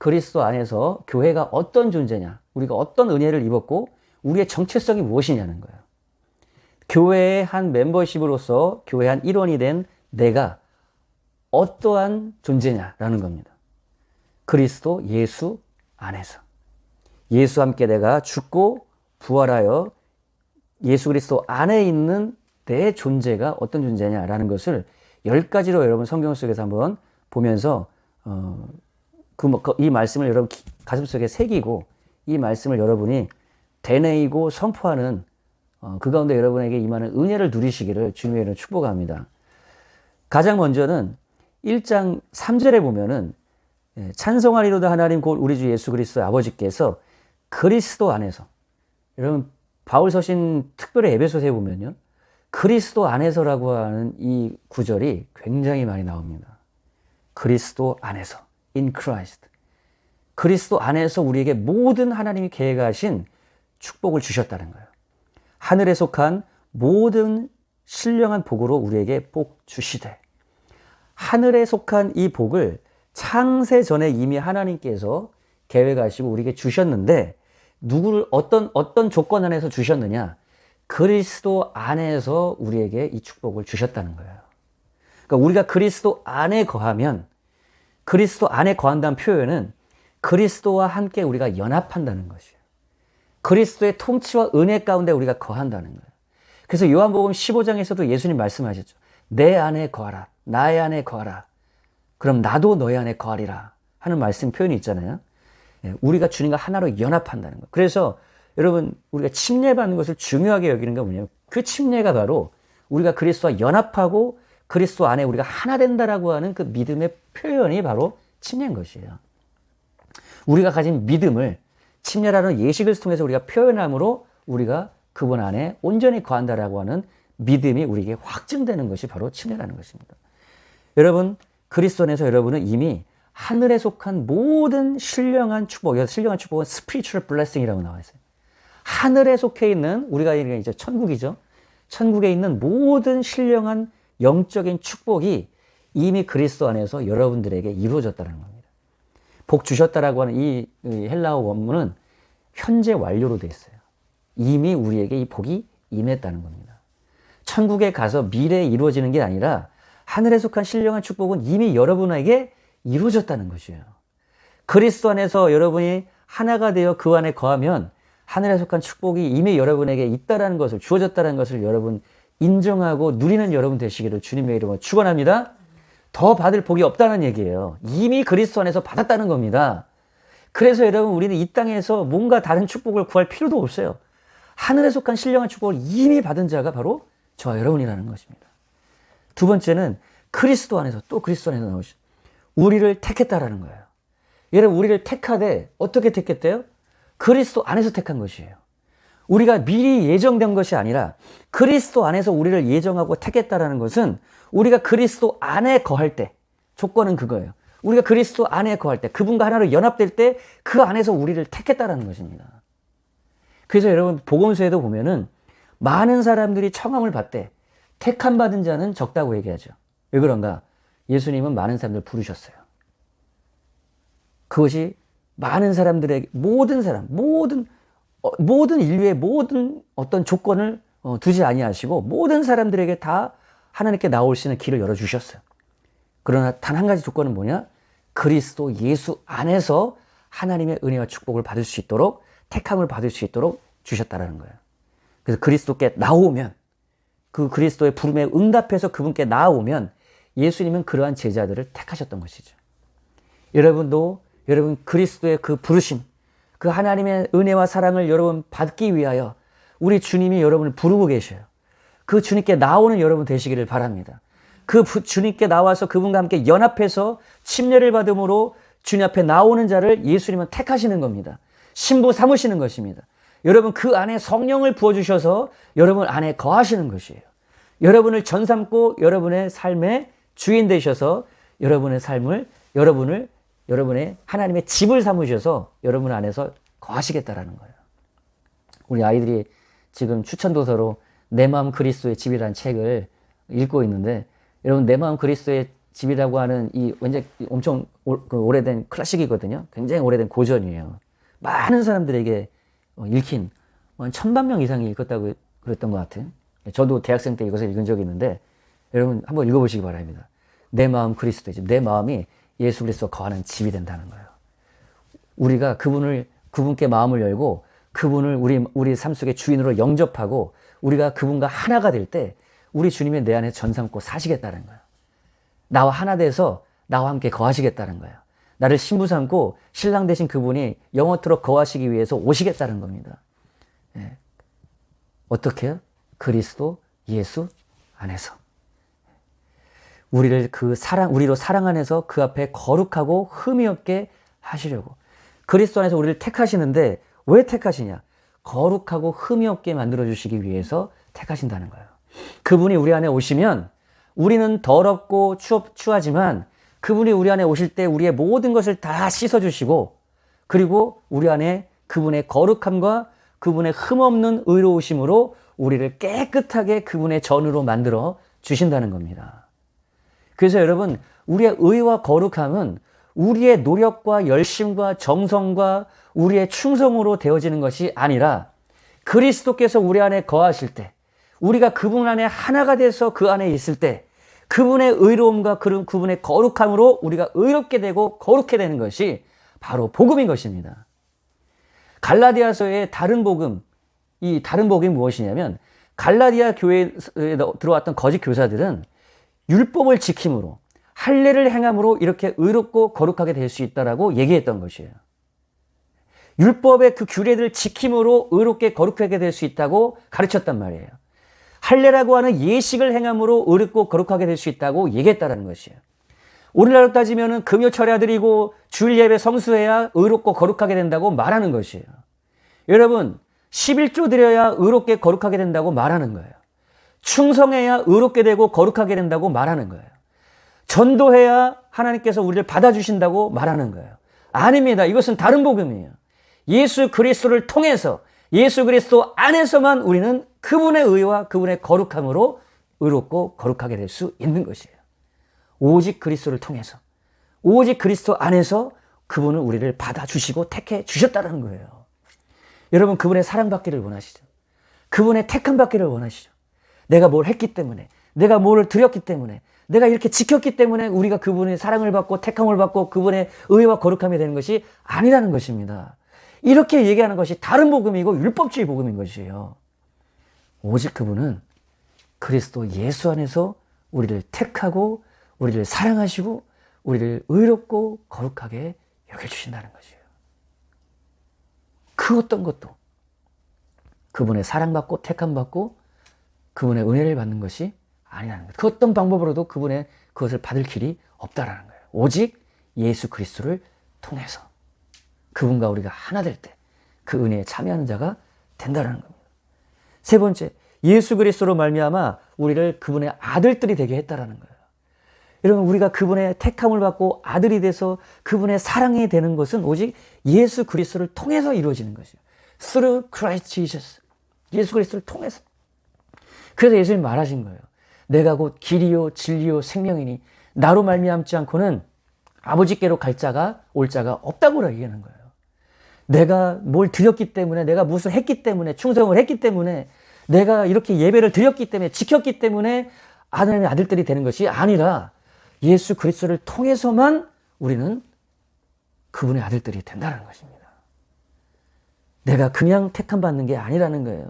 그리스도 안에서 교회가 어떤 존재냐, 우리가 어떤 은혜를 입었고 우리의 정체성이 무엇이냐는 거예요. 교회의 한 멤버십으로서 교회 한 일원이 된 내가 어떠한 존재냐라는 겁니다. 그리스도 예수 안에서. 예수와 함께 내가 죽고 부활하여 예수 그리스도 안에 있는 내 존재가 어떤 존재냐라는 것을 10가지로 여러분 성경 속에서 한번 보면서 이 말씀을 여러분 가슴속에 새기고 이 말씀을 여러분이 되뇌이고 선포하는 그 가운데 여러분에게 임하는 은혜를 누리시기를 주님의 이름으로 축복합니다. 가장 먼저는 1장 3절에 보면은 찬송하리로다 하나님 곧 우리 주 예수 그리스도의 아버지께서 그리스도 안에서, 여러분 바울 서신 특별히 에베소서에 보면요, 그리스도 안에서라고 하는 이 구절이 굉장히 많이 나옵니다. 그리스도 안에서, in Christ. 그리스도 안에서 우리에게 모든 하나님이 계획하신 축복을 주셨다는 거예요. 하늘에 속한 모든 신령한 복으로 우리에게 복 주시되, 하늘에 속한 이 복을 창세 전에 이미 하나님께서 계획하시고 우리에게 주셨는데, 누구를 어떤 조건 안에서 주셨느냐? 그리스도 안에서 우리에게 이 축복을 주셨다는 거예요. 그러니까 우리가 그리스도 안에 거하면, 그리스도 안에 거한다는 표현은 그리스도와 함께 우리가 연합한다는 것이에요. 그리스도의 통치와 은혜 가운데 우리가 거한다는 거예요. 그래서 요한복음 15장에서도 예수님 말씀하셨죠. 내 안에 거하라. 나의 안에 거하라. 그럼 나도 너의 안에 거하리라 하는 말씀 표현이 있잖아요. 우리가 주님과 하나로 연합한다는 거예요. 그래서 여러분, 우리가 침례받는 것을 중요하게 여기는 게 뭐냐면, 그 침례가 바로 우리가 그리스도와 연합하고 그리스도 안에 우리가 하나 된다라고 하는 그 믿음의 표현이 바로 침례인 것이에요. 우리가 가진 믿음을 침례라는 예식을 통해서 우리가 표현함으로 우리가 그분 안에 온전히 거한다라고 하는 믿음이 우리에게 확증되는 것이 바로 침례라는 것입니다. 여러분, 그리스도 안에서 여러분은 이미 하늘에 속한 모든 신령한 축복, 여기서 신령한 축복은 spiritual blessing이라고 나와 있어요. 하늘에 속해 있는, 우리가 이제 천국이죠. 천국에 있는 모든 신령한 영적인 축복이 이미 그리스도 안에서 여러분들에게 이루어졌다는 겁니다. 복 주셨다라고 하는 이 헬라어 원문은 현재 완료로 되어 있어요. 이미 우리에게 이 복이 임했다는 겁니다. 천국에 가서 미래에 이루어지는 게 아니라 하늘에 속한 신령한 축복은 이미 여러분에게 이루어졌다는 것이에요. 그리스도 안에서 여러분이 하나가 되어 그 안에 거하면 하늘에 속한 축복이 이미 여러분에게 있다라는 것을, 주어졌다는 것을 여러분 인정하고 누리는 여러분 되시기를 주님의 이름으로 축원합니다. 더 받을 복이 없다는 얘기예요. 이미 그리스도 안에서 받았다는 겁니다. 그래서 여러분, 우리는 이 땅에서 뭔가 다른 축복을 구할 필요도 없어요. 하늘에 속한 신령한 축복을 이미 받은 자가 바로 저와 여러분이라는 것입니다. 두 번째는 그리스도 안에서, 또 그리스도 안에서 나오죠. 우리를 택했다라는 거예요. 여러분, 우리를 택하되 어떻게 택했대요? 그리스도 안에서 택한 것이에요. 우리가 미리 예정된 것이 아니라 그리스도 안에서 우리를 예정하고 택했다라는 것은 우리가 그리스도 안에 거할 때, 조건은 그거예요. 우리가 그리스도 안에 거할 때, 그분과 하나로 연합될 때 그 안에서 우리를 택했다라는 것입니다. 그래서 여러분, 복음서에도 보면은 많은 사람들이 청함을 받되 택함 받은 자는 적다고 얘기하죠. 왜 그런가? 예수님은 많은 사람들 부르셨어요. 그것이 많은 사람들에게, 모든 사람, 모든 인류의 모든 어떤 조건을 두지 아니하시고 모든 사람들에게 다 하나님께 나올 수 있는 길을 열어주셨어요. 그러나 단 한 가지 조건은 뭐냐? 그리스도 예수 안에서 하나님의 은혜와 축복을 받을 수 있도록, 택함을 받을 수 있도록 주셨다라는 거예요. 그래서 그리스도께 나오면, 그 그리스도의 부름에 응답해서 그분께 나오면 예수님은 그러한 제자들을 택하셨던 것이죠. 여러분도 여러분 그리스도의 그 부르심, 그 하나님의 은혜와 사랑을 여러분 받기 위하여 우리 주님이 여러분을 부르고 계셔요. 그 주님께 나오는 여러분 되시기를 바랍니다. 그 주님께 나와서 그분과 함께 연합해서 침례를 받음으로 주님 앞에 나오는 자를 예수님은 택하시는 겁니다. 신부 삼으시는 것입니다. 여러분 그 안에 성령을 부어주셔서 여러분 안에 거하시는 것이에요. 여러분을 전삼고 여러분의 삶의 주인 되셔서 여러분의 삶을, 여러분의 하나님의 집을 삼으셔서 여러분 안에서 거하시겠다라는 거예요. 우리 아이들이 지금 추천도서로 내 마음 그리스도의 집이라는 책을 읽고 있는데, 여러분 내 마음 그리스도의 집이라고 하는 이 완전 엄청 오래된 클래식이거든요. 굉장히 오래된 고전이에요. 많은 사람들에게 읽힌 한 1000만 명 이상이 읽었다고 그랬던 것 같은. 저도 대학생 때 이것을 읽은 적이 있는데 여러분 한번 읽어보시기 바랍니다. 내 마음 그리스도의 집. 내 마음이 예수 그리스도 거하는 집이 된다는 거예요. 우리가 그분께 마음을 열고 그분을 우리 삶 속의 주인으로 영접하고 우리가 그분과 하나가 될 때 우리 주님이 내 안에 전삼고 사시겠다는 거예요. 나와 하나 돼서 나와 함께 거하시겠다는 거예요. 나를 신부 삼고 신랑 되신 그분이 영원토록 거하시기 위해서 오시겠다는 겁니다. 예. 어떻게요? 그리스도 예수 안에서. 우리로 사랑 안에서 그 앞에 거룩하고 흠이 없게 하시려고. 그리스도 안에서 우리를 택하시는데 왜 택하시냐? 거룩하고 흠이 없게 만들어주시기 위해서 택하신다는 거예요. 그분이 우리 안에 오시면 우리는 더럽고 추하지만 그분이 우리 안에 오실 때 우리의 모든 것을 다 씻어주시고 그리고 우리 안에 그분의 거룩함과 그분의 흠없는 의로우심으로 우리를 깨끗하게 그분의 전으로 만들어 주신다는 겁니다. 그래서 여러분, 우리의 의와 거룩함은 우리의 노력과 열심과 정성과 우리의 충성으로 되어지는 것이 아니라 그리스도께서 우리 안에 거하실 때 우리가 그분 안에 하나가 돼서 그 안에 있을 때 그분의 의로움과 그분의 거룩함으로 우리가 의롭게 되고 거룩해 되는 것이 바로 복음인 것입니다. 갈라디아서의 다른 복음, 이 다른 복음이 무엇이냐면 갈라디아 교회에 들어왔던 거짓 교사들은 율법을 지킴으로 할례를 행함으로 이렇게 의롭고 거룩하게 될 수 있다라고 얘기했던 것이에요. 율법의 그 규례들을 지킴으로 의롭게 거룩하게 될 수 있다고 가르쳤단 말이에요. 할례라고 하는 예식을 행함으로 의롭고 거룩하게 될 수 있다고 얘기했다는 것이에요. 오늘날로 따지면 금요 철야 드리고 주일 예배 성수해야 의롭고 거룩하게 된다고 말하는 것이에요. 여러분, 11조 드려야 의롭게 거룩하게 된다고 말하는 거예요. 충성해야 의롭게 되고 거룩하게 된다고 말하는 거예요. 전도해야 하나님께서 우리를 받아주신다고 말하는 거예요. 아닙니다. 이것은 다른 복음이에요. 예수 그리스도를 통해서 예수 그리스도 안에서만 우리는 그분의 의와 그분의 거룩함으로 의롭고 거룩하게 될 수 있는 것이에요. 오직 그리스도를 통해서 오직 그리스도 안에서 그분은 우리를 받아주시고 택해 주셨다는 거예요. 여러분, 그분의 사랑받기를 원하시죠? 그분의 택함받기를 원하시죠? 내가 뭘 했기 때문에, 내가 뭘 드렸기 때문에, 내가 이렇게 지켰기 때문에 우리가 그분의 사랑을 받고 택함을 받고 그분의 의와 거룩함이 되는 것이 아니라는 것입니다. 이렇게 얘기하는 것이 다른 복음이고 율법주의 복음인 것이에요. 오직 그분은 그리스도 예수 안에서 우리를 택하고 우리를 사랑하시고 우리를 의롭고 거룩하게 여겨주신다는 것이에요. 그 어떤 것도 그분의 사랑받고 택함받고 그분의 은혜를 받는 것이 아니라는 거예요. 그 어떤 방법으로도 그것을 받을 길이 없다라는 거예요. 오직 예수 그리스도를 통해서 그분과 우리가 하나 될 때 그 은혜에 참여하는 자가 된다는 겁니다. 세 번째, 예수 그리스도로 말미암아 우리를 그분의 아들들이 되게 했다라는 거예요. 여러분, 우리가 그분의 택함을 받고 아들이 돼서 그분의 사랑이 되는 것은 오직 예수 그리스도를 통해서 이루어지는 것이에요. Through Christ Jesus. 예수 그리스도를 통해서. 그래서 예수님이 말하신 거예요. 내가 곧 길이요 진리요 생명이니 나로 말미암지 않고는 아버지께로 올 자가 없다고 얘기하는 거예요. 내가 뭘 드렸기 때문에, 내가 무슨 했기 때문에, 충성을 했기 때문에, 내가 이렇게 예배를 드렸기 때문에, 지켰기 때문에 하나님의 아들들이 되는 것이 아니라 예수 그리스도를 통해서만 우리는 그분의 아들들이 된다는 것입니다. 내가 그냥 택함 받는 게 아니라는 거예요.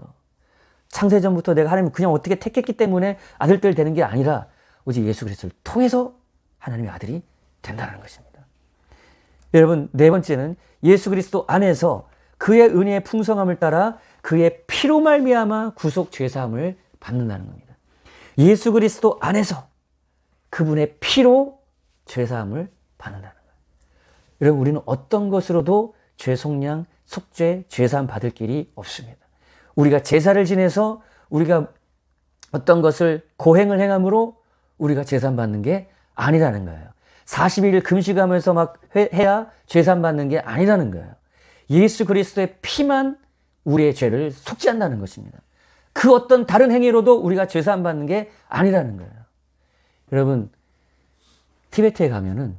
창세전부터 내가 하나님을 그냥 어떻게 택했기 때문에 아들들 되는 게 아니라 오직 예수 그리스도를 통해서 하나님의 아들이 된다는 것입니다. 여러분, 네 번째는 예수 그리스도 안에서 그의 은혜의 풍성함을 따라 그의 피로 말미암아 구속 죄사함을 받는다는 겁니다. 예수 그리스도 안에서 그분의 피로 죄사함을 받는다는 거예요. 여러분, 우리는 어떤 것으로도 죄 속량, 속죄, 죄사함 받을 길이 없습니다. 우리가 제사를 지내서 우리가 어떤 것을 고행을 행함으로 우리가 제사함 받는 게 아니라는 거예요. 40일 금식하면서 막 해야 죄사함 받는 게 아니라는 거예요. 예수 그리스도의 피만 우리의 죄를 속죄한다는 것입니다. 그 어떤 다른 행위로도 우리가 죄사함 받는 게 아니라는 거예요. 여러분, 티베트에 가면은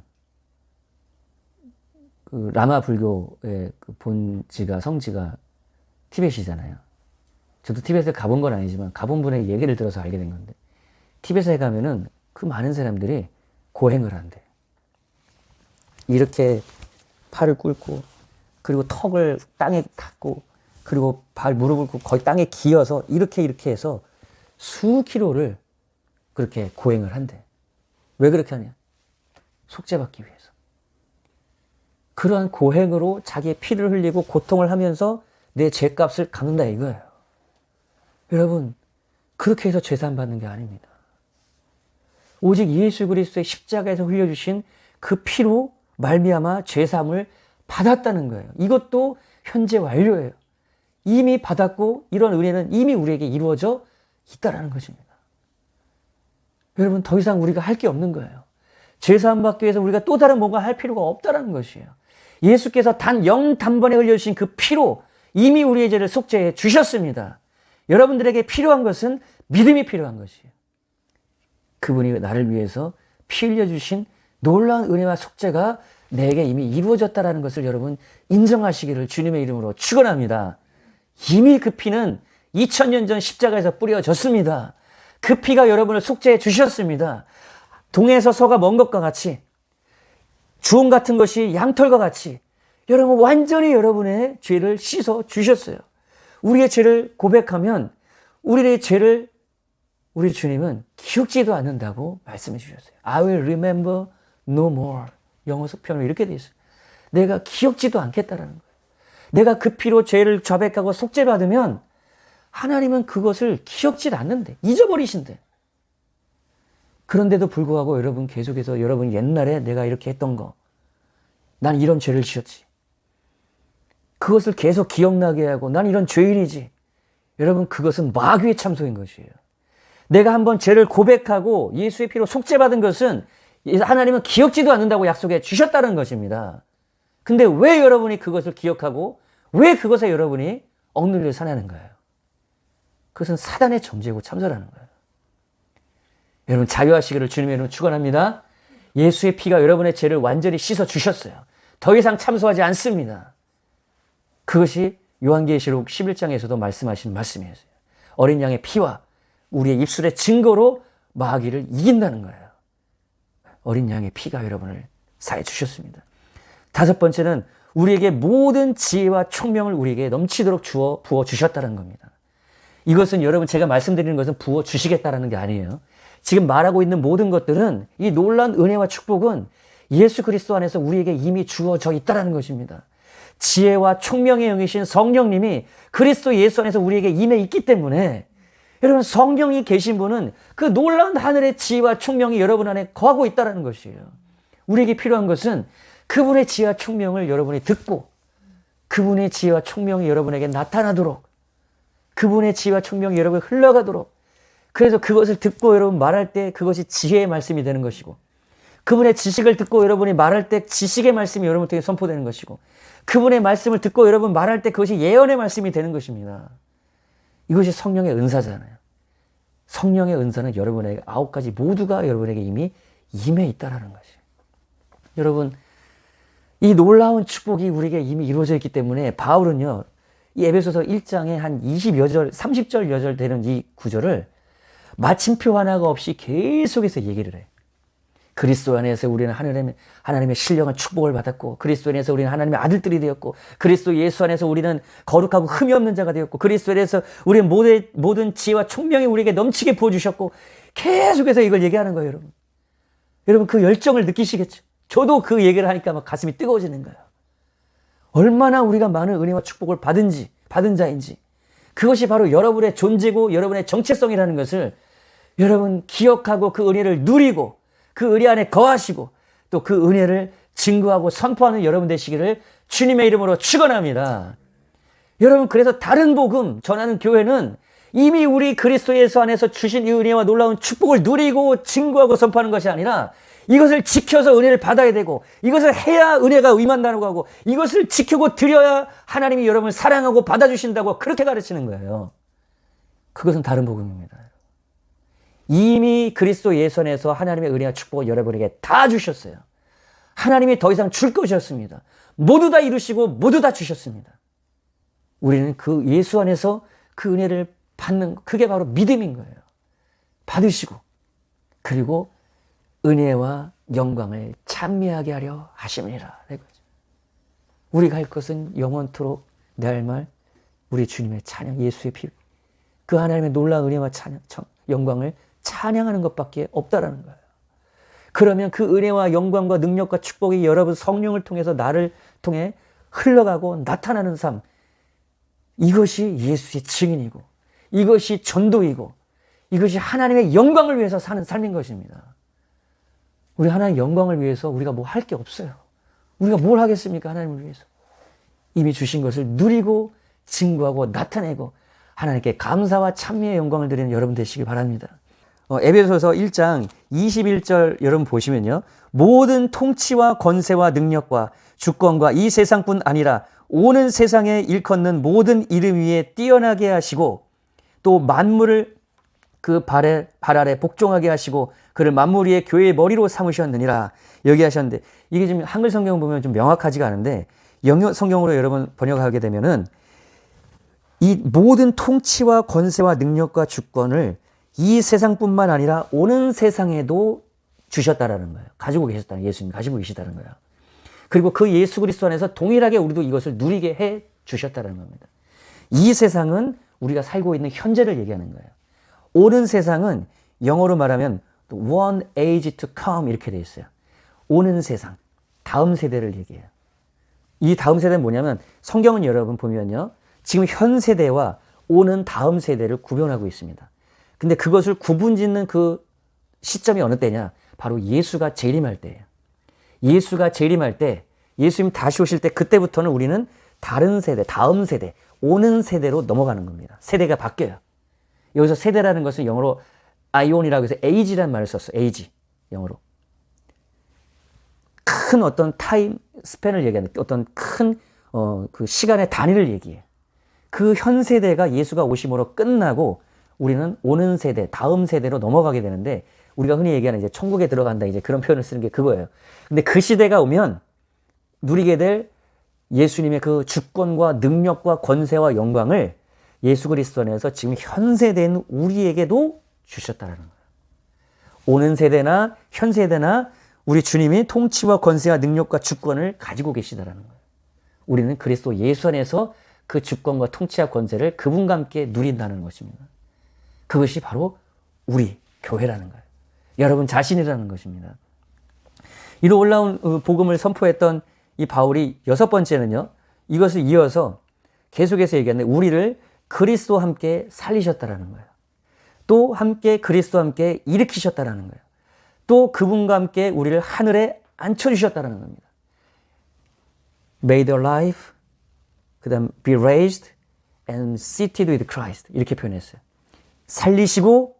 그 라마 불교의 그 본지가 성지가 티벳이잖아요. 저도 티벳에 가본 건 아니지만 가본 분의 얘기를 들어서 알게 된 건데, 티벳에 가면은 그 많은 사람들이 고행을 한대. 이렇게 팔을 꿇고, 그리고 턱을 땅에 닿고, 그리고 무릎을 꿇고 거의 땅에 기어서 이렇게 해서 수킬로를 그렇게 고행을 한대. 왜 그렇게 하냐? 속죄받기 위해서. 그러한 고행으로 자기의 피를 흘리고 고통을 하면서 내 죄값을 갚는다 이거예요. 여러분, 그렇게 해서 죄산 받는 게 아닙니다. 오직 예수 그리스도의 십자가에서 흘려주신 그 피로 말미암아 죄사함을 받았다는 거예요. 이것도 현재 완료예요. 이미 받았고 이런 은혜는 이미 우리에게 이루어져 있다는 것입니다. 여러분, 더 이상 우리가 할 게 없는 거예요. 죄사함 받기 위해서 우리가 또 다른 뭔가 할 필요가 없다는 것이에요. 예수께서 단 단번에 흘려주신 그 피로 이미 우리의 죄를 속죄해 주셨습니다. 여러분들에게 필요한 것은 믿음이 필요한 것이에요. 그분이 나를 위해서 피 흘려주신 놀라운 은혜와 속죄가 내게 이미 이루어졌다는 것을 여러분 인정하시기를 주님의 이름으로 축원합니다. 이미 그 피는 2000년 전 십자가에서 뿌려졌습니다. 그 피가 여러분을 속죄해 주셨습니다. 동에서 서가 먼 것과 같이, 주홍 같은 것이 양털과 같이 여러분 완전히 여러분의 죄를 씻어 주셨어요. 우리의 죄를 고백하면 우리의 죄를 우리 주님은 기억지도 않는다고 말씀해 주셨어요. I will remember no more. 영어 표현은 이렇게 되어 있어요. 내가 기억지도 않겠다라는 거예요. 내가 그 피로 죄를 자백하고 속죄받으면 하나님은 그것을 기억지도 않는데, 잊어버리신대. 그런데도 불구하고 여러분 계속해서 여러분 옛날에 내가 이렇게 했던 거, 난 이런 죄를 지었지, 그것을 계속 기억나게 하고 난 이런 죄인이지. 여러분, 그것은 마귀의 참소인 것이에요. 내가 한번 죄를 고백하고 예수의 피로 속죄받은 것은 하나님은 기억지도 않는다고 약속해 주셨다는 것입니다. 근데 왜 여러분이 그것을 기억하고 왜 그것에 여러분이 억눌려 사냐는 거예요. 그것은 사단의 점재고 참소라는 거예요. 여러분, 자유하시기를 주님의 이름으로 축원합니다. 예수의 피가 여러분의 죄를 완전히 씻어 주셨어요. 더 이상 참소하지 않습니다. 그것이 요한계시록 11장에서도 말씀하신 말씀이었어요. 어린 양의 피와 우리의 입술의 증거로 마귀를 이긴다는 거예요. 어린 양의 피가 여러분을 사해 주셨습니다. 다섯 번째는 우리에게 모든 지혜와 총명을 우리에게 넘치도록 부어 주셨다는 겁니다. 이것은 여러분, 제가 말씀드리는 것은 부어 주시겠다라는 게 아니에요. 지금 말하고 있는 모든 것들은, 이 놀라운 은혜와 축복은 예수 그리스도 안에서 우리에게 이미 주어져 있다는 것입니다. 지혜와 총명의 영이신 성령님이 그리스도 예수 안에서 우리에게 임해 있기 때문에, 여러분, 성령이 계신 분은 그 놀라운 하늘의 지혜와 총명이 여러분 안에 거하고 있다는 것이에요. 우리에게 필요한 것은 그분의 지혜와 총명을 여러분이 듣고, 그분의 지혜와 총명이 여러분에게 나타나도록, 그분의 지혜와 총명이 여러분에 흘러가도록, 그래서 그것을 듣고 여러분 말할 때 그것이 지혜의 말씀이 되는 것이고, 그분의 지식을 듣고 여러분이 말할 때 지식의 말씀이 여러분 통해 선포되는 것이고, 그분의 말씀을 듣고 여러분 말할 때 그것이 예언의 말씀이 되는 것입니다. 이것이 성령의 은사잖아요. 성령의 은사는 여러분에게 9가지 모두가 여러분에게 이미 임해 있다는 것이에요. 여러분, 이 놀라운 축복이 우리에게 이미 이루어져 있기 때문에 바울은요, 이 에베소서 1장에 한 20여 절, 30절 여절 되는 이 구절을 마침표 하나가 없이 계속해서 얘기를 해요. 그리스도 안에서 우리는 하나님의 신령한 축복을 받았고, 그리스도 안에서 우리는 하나님의 아들들이 되었고, 그리스도 예수 안에서 우리는 거룩하고 흠이 없는 자가 되었고, 그리스도 안에서 우리는 모든 지혜와 총명이 우리에게 넘치게 부어주셨고, 계속해서 이걸 얘기하는 거예요, 여러분. 여러분, 그 열정을 느끼시겠죠? 저도 그 얘기를 하니까 막 가슴이 뜨거워지는 거예요. 얼마나 우리가 많은 은혜와 축복을 받은 자인지, 그것이 바로 여러분의 존재고 여러분의 정체성이라는 것을 여러분 기억하고 그 은혜를 누리고 그 은혜 안에 거하시고 또 그 은혜를 증거하고 선포하는 여러분 되시기를 주님의 이름으로 축원합니다. 여러분, 그래서 다른 복음 전하는 교회는 이미 우리 그리스도 예수 안에서 주신 이 은혜와 놀라운 축복을 누리고 증거하고 선포하는 것이 아니라, 이것을 지켜서 은혜를 받아야 되고, 이것을 해야 은혜가 임한다고 하고, 이것을 지키고 드려야 하나님이 여러분을 사랑하고 받아주신다고 그렇게 가르치는 거예요. 그것은 다른 복음입니다. 이미 그리스도 예수 안에서 하나님의 은혜와 축복을 여러분에게 다 주셨어요. 하나님이 더 이상 줄 것이 없습니다. 모두 다 이루시고 모두 다 주셨습니다. 우리는 그 예수 안에서 그 은혜를 받는, 그게 바로 믿음인 거예요. 받으시고 그리고 은혜와 영광을 찬미하게 하려 하심이라. 우리가 할 것은 영원토록 내 할 말 우리 주님의 찬양, 예수의 피, 그 하나님의 놀라운 은혜와 찬양, 영광을 찬양하는 것밖에 없다라는 거예요. 그러면 그 은혜와 영광과 능력과 축복이 여러분 성령을 통해서 나를 통해 흘러가고 나타나는 삶, 이것이 예수의 증인이고 이것이 전도이고 이것이 하나님의 영광을 위해서 사는 삶인 것입니다. 우리 하나님의 영광을 위해서 우리가 뭐 할 게 없어요. 우리가 뭘 하겠습니까? 하나님을 위해서. 이미 주신 것을 누리고 증거하고 나타내고 하나님께 감사와 찬미의 영광을 드리는 여러분 되시길 바랍니다. 에베소서 1장 21절 여러분 보시면요. 모든 통치와 권세와 능력과 주권과 이 세상뿐 아니라 오는 세상에 일컫는 모든 이름 위에 뛰어나게 하시고 또 만물을 그 발 아래 복종하게 하시고 그를 만물 위에 교회의 머리로 삼으셨느니라. 여기 하셨는데 이게 지금 한글 성경 보면 좀 명확하지가 않은데 영어 성경으로 여러분 번역하게 되면은 이 모든 통치와 권세와 능력과 주권을 이 세상뿐만 아니라 오는 세상에도 주셨다라는 거예요. 가지고 계셨다는, 예수님 가지고 계시다는 거예요. 그리고 그 예수 그리스도 안에서 동일하게 우리도 이것을 누리게 해 주셨다는 겁니다. 이 세상은 우리가 살고 있는 현재를 얘기하는 거예요. 오는 세상은 영어로 말하면 one age to come 이렇게 되어 있어요. 오는 세상, 다음 세대를 얘기해요. 이 다음 세대는 뭐냐면 성경은 여러분 보면요. 지금 현 세대와 오는 다음 세대를 구별하고 있습니다. 근데 그것을 구분짓는 그 시점이 어느 때냐? 바로 예수가 재림할 때예요. 예수가 재림할 때, 예수님 다시 오실 때 그때부터는 우리는 다른 세대, 다음 세대, 오는 세대로 넘어가는 겁니다. 세대가 바뀌어요. 여기서 세대라는 것은 영어로 아이온이라고 해서 age라는 말을 썼어요. age, 영어로. 큰 어떤 타임 스팬을 얘기하는 어떤 큰 그 시간의 단위를 얘기해요. 그 현 세대가 예수가 오심으로 끝나고 우리는 오는 세대, 다음 세대로 넘어가게 되는데 우리가 흔히 얘기하는 이제 천국에 들어간다 이제 그런 표현을 쓰는 게 그거예요. 근데 그 시대가 오면 누리게 될 예수님의 그 주권과 능력과 권세와 영광을 예수 그리스도 안에서 지금 현 세대인 우리에게도 주셨다라는 거예요. 오는 세대나 현 세대나 우리 주님이 통치와 권세와 능력과 주권을 가지고 계시다라는 거예요. 우리는 그리스도 예수 안에서 그 주권과 통치와 권세를 그분과 함께 누린다는 것입니다. 그것이 바로 우리 교회라는 거예요. 여러분 자신이라는 것입니다. 이로 올라온 복음을 선포했던 이 바울이 여섯 번째는요. 이것을 이어서 계속해서 얘기하는데 우리를 그리스도와 함께 살리셨다라는 거예요. 또 함께 그리스도와 함께 일으키셨다라는 거예요. 또 그분과 함께 우리를 하늘에 앉혀주셨다는 겁니다. Made alive, 그 다음 be raised and seated with Christ 이렇게 표현했어요. 살리시고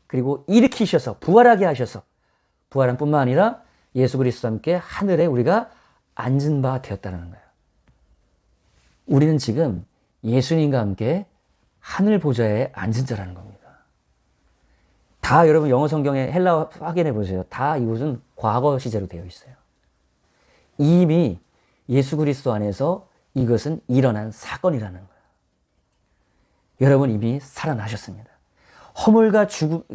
그리고 일으키셔서 부활하게 하셔서 부활한 뿐만 아니라 예수 그리스도와 함께 하늘에 우리가 앉은 바 되었다는 거예요. 우리는 지금 예수님과 함께 하늘 보좌에 앉은 자라는 겁니다. 다 여러분 영어 성경에 헬라어 확인해 보세요. 다 이것은 과거 시제로 되어 있어요. 이미 예수 그리스도 안에서 이것은 일어난 사건이라는 거예요. 여러분 이미 살아나셨습니다. 허물과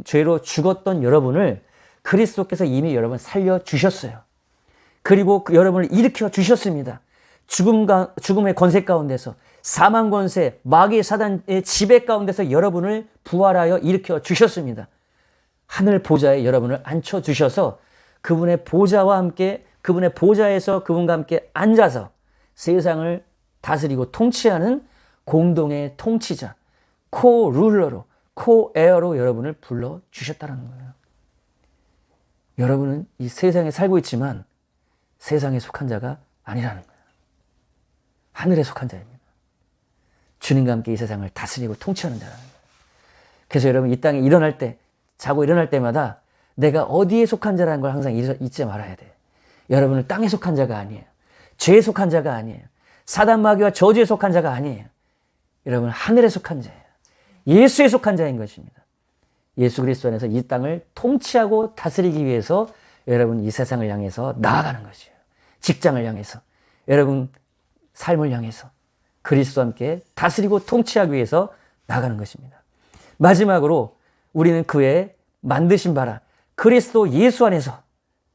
죄로 죽었던 여러분을 그리스도께서 이미 여러분 살려주셨어요. 그리고 여러분을 일으켜 주셨습니다. 죽음의 권세 가운데서 사망 권세, 마귀의 사단의 지배 가운데서 여러분을 부활하여 일으켜 주셨습니다. 하늘 보좌에 여러분을 앉혀 주셔서 그분의 보좌와 함께 그분의 보좌에서 그분과 함께 앉아서 세상을 다스리고 통치하는 공동의 통치자, 코룰러로, 코에어로 여러분을 불러주셨다는 거예요. 여러분은 이 세상에 살고 있지만 세상에 속한 자가 아니라는 거예요. 하늘에 속한 자입니다. 주님과 함께 이 세상을 다스리고 통치하는 자라는 거예요. 그래서 여러분 이 땅에 일어날 때, 자고 일어날 때마다 내가 어디에 속한 자라는 걸 항상 잊지 말아야 돼요. 여러분은 땅에 속한 자가 아니에요. 죄에 속한 자가 아니에요. 사단 마귀와 저주에 속한 자가 아니에요. 여러분은 하늘에 속한 자예요. 예수에 속한 자인 것입니다. 예수 그리스도 안에서 이 땅을 통치하고 다스리기 위해서 여러분 이 세상을 향해서 나아가는 것이에요. 직장을 향해서, 여러분 삶을 향해서 그리스도와 함께 다스리고 통치하기 위해서 나아가는 것입니다. 마지막으로 우리는 그의 만드신 바라 그리스도 예수 안에서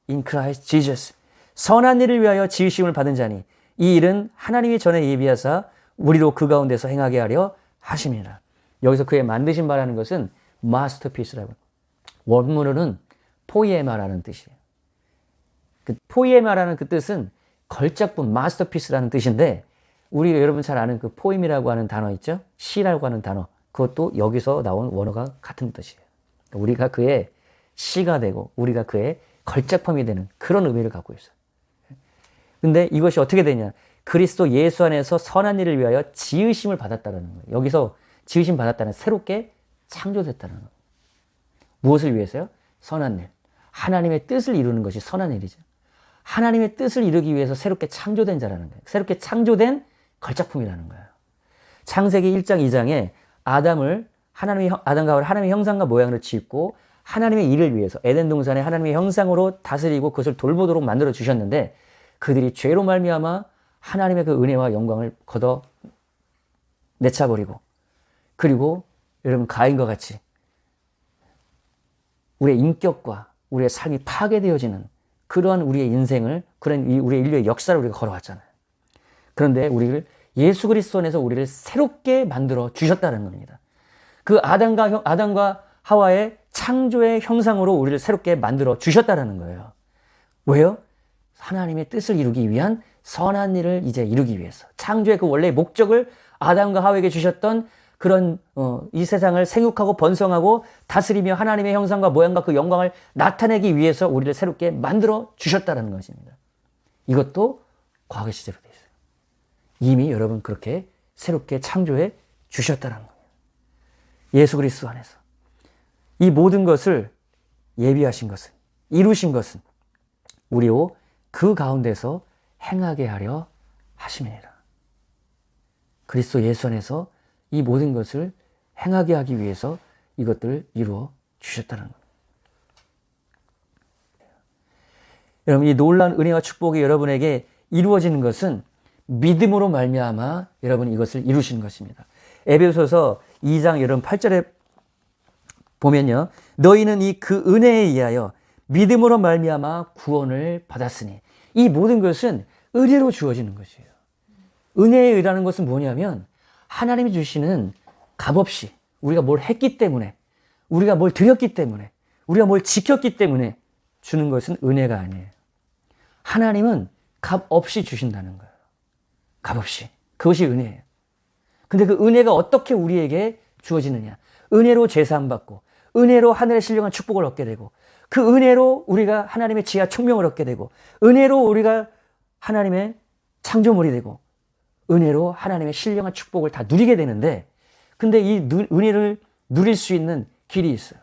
in Christ Jesus 선한 일을 위하여 지으심을 받은 자니 이 일은 하나님이 전에 예비하사 우리로 그 가운데서 행하게 하려 하심이라. 여기서 그의 만드신 바라는 것은 마스터피스라고, 원문으로는 포이에마라는 뜻이에요. 그 포이에마라는 그 뜻은 걸작품, 마스터피스라는 뜻인데, 우리 여러분 잘 아는 그 포임이라고 하는 단어 있죠? 시라고 하는 단어, 그것도 여기서 나온 원어가 같은 뜻이에요. 우리가 그의 시가 되고 우리가 그의 걸작품이 되는 그런 의미를 갖고 있어요. 근데 이것이 어떻게 되냐? 그리스도 예수 안에서 선한 일을 위하여 지으심을 받았다는 거예요. 여기서 지으심 받았다는 새롭게 창조됐다는 거예요. 무엇을 위해서요? 선한 일. 하나님의 뜻을 이루는 것이 선한 일이죠. 하나님의 뜻을 이루기 위해서 새롭게 창조된 자라는 거예요. 새롭게 창조된 걸작품이라는 거예요. 창세기 1장 2장에 아담과 하나님의 형상과 모양으로 짓고 하나님의 일을 위해서 에덴 동산에 하나님의 형상으로 다스리고 그것을 돌보도록 만들어 주셨는데, 그들이 죄로 말미암아 하나님의 그 은혜와 영광을 걷어 내쳐버리고, 그리고 여러분 가인과 같이 우리의 인격과 우리의 삶이 파괴되어지는 그러한 우리의 인생을, 그런 우리의 인류의 역사를 우리가 걸어왔잖아요. 그런데 우리를 예수 그리스도 안에서 우리를 새롭게 만들어 주셨다는 겁니다. 그 아담과 하와의 창조의 형상으로 우리를 새롭게 만들어 주셨다는 거예요. 왜요? 하나님의 뜻을 이루기 위한 선한 일을 이제 이루기 위해서, 창조의 그 원래의 목적을 아담과 하와에게 주셨던 그런 이 세상을 생육하고 번성하고 다스리며 하나님의 형상과 모양과 그 영광을 나타내기 위해서 우리를 새롭게 만들어 주셨다는 것입니다. 이것도 과거 시제로 되어 있어요. 이미 여러분 그렇게 새롭게 창조해 주셨다는 겁니다. 예수 그리스도 안에서 이 모든 것을 예비하신 것은, 이루신 것은 우리로 그 가운데서 행하게 하려 하심이니라. 그리스도 예수 안에서 이 모든 것을 행하게 하기 위해서 이것들을 이루어 주셨다는 겁니다. 여러분, 이 놀라운 은혜와 축복이 여러분에게 이루어지는 것은 믿음으로 말미암아 여러분 이것을 이루신 것입니다. 에베소서 2장 여러분 8절에 보면요, 너희는 이 그 은혜에 의하여 믿음으로 말미암아 구원을 받았으니, 이 모든 것은 은혜로 주어지는 것이에요. 은혜에 의라는 것은 뭐냐면 하나님이 주시는 값없이 우리가 뭘 했기 때문에, 우리가 뭘 드렸기 때문에, 우리가 뭘 지켰기 때문에 주는 것은 은혜가 아니에요. 하나님은 값없이 주신다는 거예요. 값없이. 그것이 은혜예요. 근데 그 은혜가 어떻게 우리에게 주어지느냐? 은혜로 제사함 받고, 은혜로 하늘의 신령한 축복을 얻게 되고, 그 은혜로 우리가 하나님의 지혜와 총명을 얻게 되고, 은혜로 우리가 하나님의 창조물이 되고, 은혜로 하나님의 신령한 축복을 다 누리게 되는데, 근데 이 은혜를 누릴 수 있는 길이 있어요.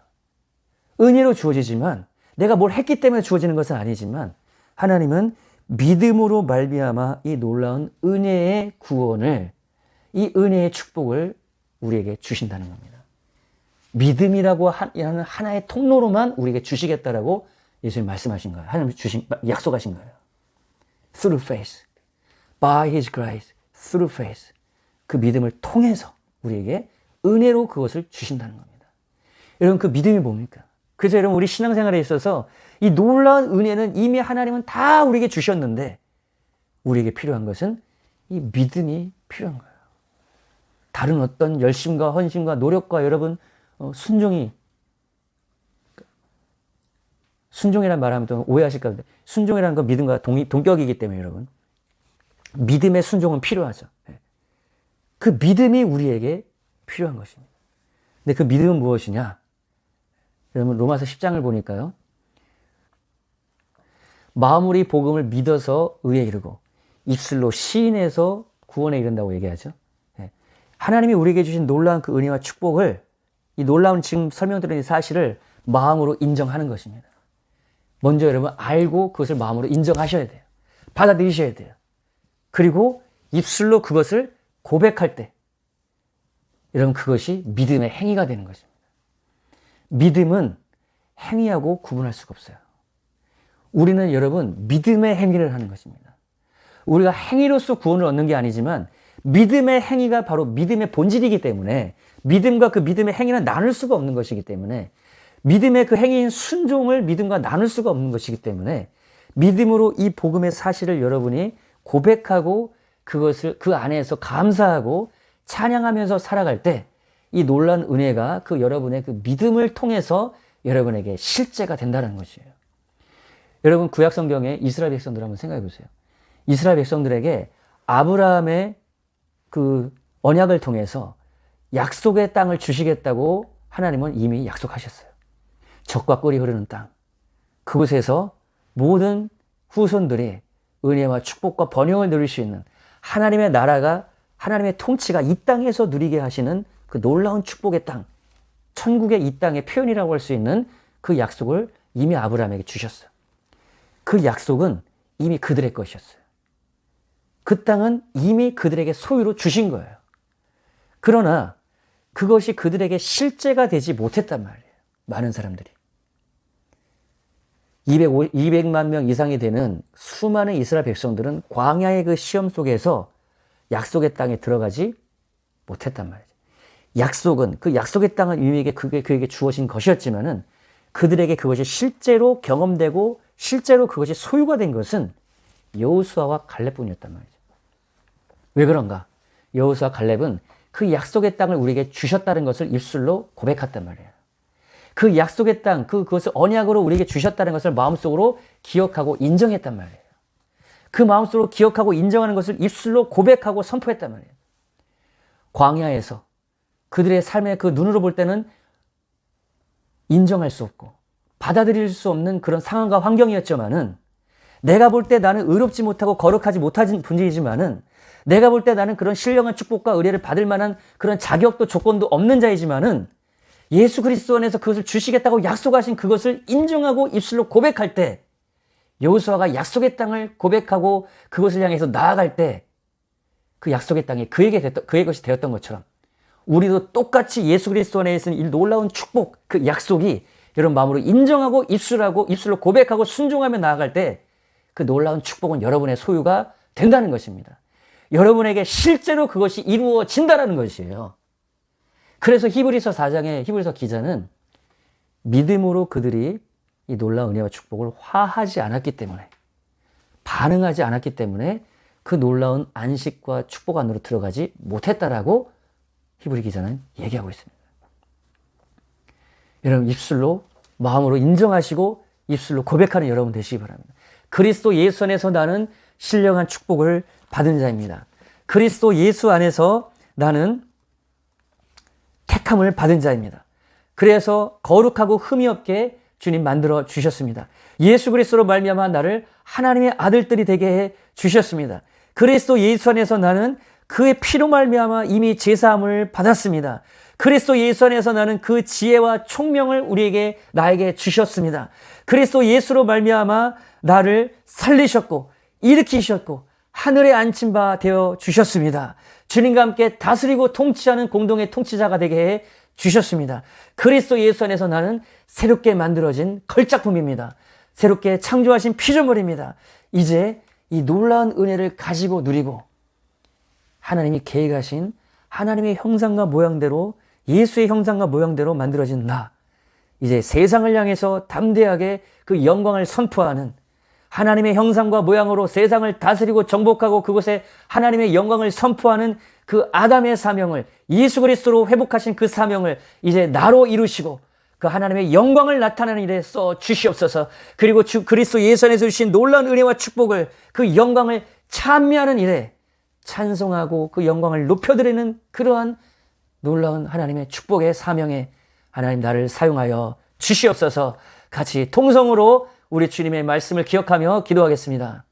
은혜로 주어지지만, 내가 뭘 했기 때문에 주어지는 것은 아니지만, 하나님은 믿음으로 말미암아 이 놀라운 은혜의 구원을, 이 은혜의 축복을 우리에게 주신다는 겁니다. 믿음이라고 하는 하나의 통로로만 우리에게 주시겠다라고 예수님 말씀하신 거예요. 하나님 약속하신 거예요. Through faith, by His grace, through faith. 그 믿음을 통해서 우리에게 은혜로 그것을 주신다는 겁니다. 여러분, 그 믿음이 뭡니까? 그래서 여러분, 우리 신앙생활에 있어서 이 놀라운 은혜는 이미 하나님은 다 우리에게 주셨는데, 우리에게 필요한 것은 이 믿음이 필요한 거예요. 다른 어떤 열심과 헌신과 노력과 여러분 순종이라는 말하면 또 오해하실까 본데, 순종이라는 건 믿음과 동격이기 때문에 여러분, 믿음의 순종은 필요하죠. 그 믿음이 우리에게 필요한 것입니다. 근데 그 믿음은 무엇이냐? 여러분, 로마서 10장을 보니까요, 마음으로 이 복음을 믿어서 의에 이르고 입술로 시인해서 구원에 이른다고 얘기하죠. 하나님이 우리에게 주신 놀라운 그 은혜와 축복을, 이 놀라운 지금 설명드린 이 사실을 마음으로 인정하는 것입니다. 먼저 여러분 알고 그것을 마음으로 인정하셔야 돼요. 받아들이셔야 돼요. 그리고 입술로 그것을 고백할 때 여러분 그것이 믿음의 행위가 되는 것입니다. 믿음은 행위하고 구분할 수가 없어요. 우리는 여러분 믿음의 행위를 하는 것입니다. 우리가 행위로서 구원을 얻는 게 아니지만 믿음의 행위가 바로 믿음의 본질이기 때문에 믿음과 그 믿음의 행위는 나눌 수가 없는 것이기 때문에 믿음의 그 행위인 순종을 믿음과 나눌 수가 없는 것이기 때문에 믿음으로 이 복음의 사실을 여러분이 고백하고 그것을 그 안에서 감사하고 찬양하면서 살아갈 때 이 놀라운 은혜가 그 여러분의 그 믿음을 통해서 여러분에게 실제가 된다는 것이에요. 여러분 구약 성경에 이스라엘 백성들 한번 생각해 보세요. 이스라엘 백성들에게 아브라함의 그 언약을 통해서 약속의 땅을 주시겠다고 하나님은 이미 약속하셨어요. 젖과 꿀이 흐르는 땅. 그곳에서 모든 후손들이 은혜와 축복과 번영을 누릴 수 있는 하나님의 나라가 하나님의 통치가 이 땅에서 누리게 하시는 그 놀라운 축복의 땅, 천국의 이 땅의 표현이라고 할 수 있는 그 약속을 이미 아브라함에게 주셨어요. 그 약속은 이미 그들의 것이었어요. 그 땅은 이미 그들에게 소유로 주신 거예요. 그러나 그것이 그들에게 실제가 되지 못했단 말이에요. 많은 사람들이. 200만 명 이상이 되는 수많은 이스라엘 백성들은 광야의 그 시험 속에서 약속의 땅에 들어가지 못했단 말이죠. 약속은 그 약속의 땅은 이미 그에게 주어진 것이었지만은 그들에게 그것이 실제로 경험되고 실제로 그것이 소유가 된 것은 여호수아와 갈렙뿐이었단 말이죠. 왜 그런가? 여호수아 갈렙은 그 약속의 땅을 우리에게 주셨다는 것을 입술로 고백했단 말이에요. 그 약속의 땅, 그것을 언약으로 우리에게 주셨다는 것을 마음속으로 기억하고 인정했단 말이에요. 그 마음속으로 기억하고 인정하는 것을 입술로 고백하고 선포했단 말이에요. 광야에서 그들의 삶의 그 눈으로 볼 때는 인정할 수 없고 받아들일 수 없는 그런 상황과 환경이었지만은 내가 볼 때 나는 의롭지 못하고 거룩하지 못한 분이지만은 내가 볼 때 나는 그런 신령한 축복과 의뢰를 받을 만한 그런 자격도 조건도 없는 자이지만은 예수 그리스도 안에서 그것을 주시겠다고 약속하신 그것을 인정하고 입술로 고백할 때 여호수아가 약속의 땅을 고백하고 그것을 향해서 나아갈 때 그 약속의 땅이 그의 것이 되었던 것처럼 우리도 똑같이 예수 그리스도 안에 있는 이 놀라운 축복, 그 약속이 여러분 마음으로 인정하고 입술로 고백하고 순종하며 나아갈 때 그 놀라운 축복은 여러분의 소유가 된다는 것입니다. 여러분에게 실제로 그것이 이루어진다는 것이에요. 그래서 히브리서 4장의 히브리서 기자는 믿음으로 그들이 이 놀라운 은혜와 축복을 화하지 않았기 때문에 반응하지 않았기 때문에 그 놀라운 안식과 축복 안으로 들어가지 못했다라고 히브리 기자는 얘기하고 있습니다. 여러분 입술로 마음으로 인정하시고 입술로 고백하는 여러분 되시기 바랍니다. 그리스도 예수 안에서 나는 신령한 축복을 받은 자입니다. 그리스도 예수 안에서 나는 택함을 받은 자입니다. 그래서 거룩하고 흠이 없게 주님 만들어 주셨습니다. 예수 그리스도로 말미암아 나를 하나님의 아들들이 되게 해 주셨습니다. 그리스도 예수 안에서 나는 그의 피로 말미암아 이미 제사함을 받았습니다. 그리스도 예수 안에서 나는 그 지혜와 총명을 나에게 주셨습니다. 그리스도 예수로 말미암아 나를 살리셨고 일으키셨고 하늘에 앉힌 바 되어 주셨습니다. 주님과 함께 다스리고 통치하는 공동의 통치자가 되게 해 주셨습니다. 그리스도 예수 안에서 나는 새롭게 만들어진 걸작품입니다. 새롭게 창조하신 피조물입니다. 이제 이 놀라운 은혜를 가지고 누리고 하나님이 계획하신 하나님의 형상과 모양대로 예수의 형상과 모양대로 만들어진 나, 이제 세상을 향해서 담대하게 그 영광을 선포하는 하나님의 형상과 모양으로 세상을 다스리고 정복하고 그곳에 하나님의 영광을 선포하는 그 아담의 사명을 예수 그리스도로 회복하신 그 사명을 이제 나로 이루시고 그 하나님의 영광을 나타내는 일에 써 주시옵소서. 그리고 그리스도 예수 안에서 주신 놀라운 은혜와 축복을 그 영광을 찬미하는 일에 찬송하고 그 영광을 높여드리는 그러한 놀라운 하나님의 축복의 사명에 하나님 나를 사용하여 주시옵소서. 같이 통성으로 우리 주님의 말씀을 기억하며 기도하겠습니다.